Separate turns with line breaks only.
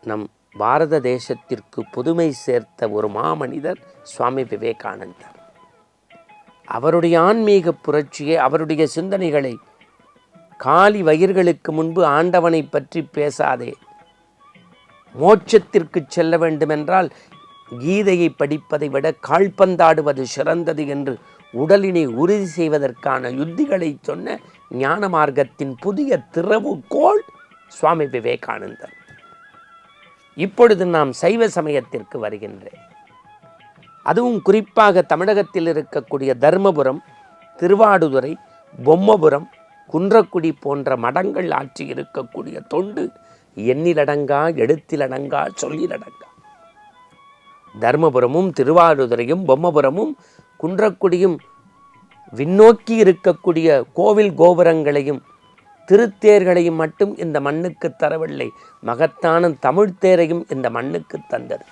நம் பாரத தேசத்திற்கு புதுமை சேர்த்த ஒரு மாமனிதர் சுவாமி விவேகானந்தர். அவருடைய ஆன்மீக புரட்சியை, அவருடைய சிந்தனைகளை, காலி வயிர்களுக்கு முன்பு ஆண்டவனை பற்றி பேசாதே, மோட்சத்திற்கு செல்ல வேண்டுமென்றால் கீதையை படிப்பதை விட கால்பந்தாடுவது சிறந்தது என்று உடலினை உறுதி செய்வதற்கான யுத்திகளை சொன்ன ஞான மார்க்கத்தின் புதிய திறவுகோள் சுவாமி விவேகானந்தர். இப்பொழுது நாம் சைவ சமயத்திற்கு வருகின்றேன். அதுவும் குறிப்பாக தமிழகத்தில் இருக்கக்கூடிய தர்மபுரம், திருவாடுதுறை, பொம்மபுரம், குன்றக்குடி போன்ற மடங்கள் ஆற்றி இருக்கக்கூடிய தொண்டு எண்ணிலடங்கா, எழுத்திலடங்கா, சொல்லிலடங்கா. தர்மபுரமும் திருவாடுதுறையும் பொம்மபுரமும் குன்றக்குடியும் விண்ணோக்கி இருக்கக்கூடிய கோவில் கோபுரங்களையும் திருத்தேர்களையும் மட்டும் இந்த மண்ணுக்கு தரவில்லை, மகத்தான தமிழ்த்தேரையும் இந்த மண்ணுக்கு தந்தது.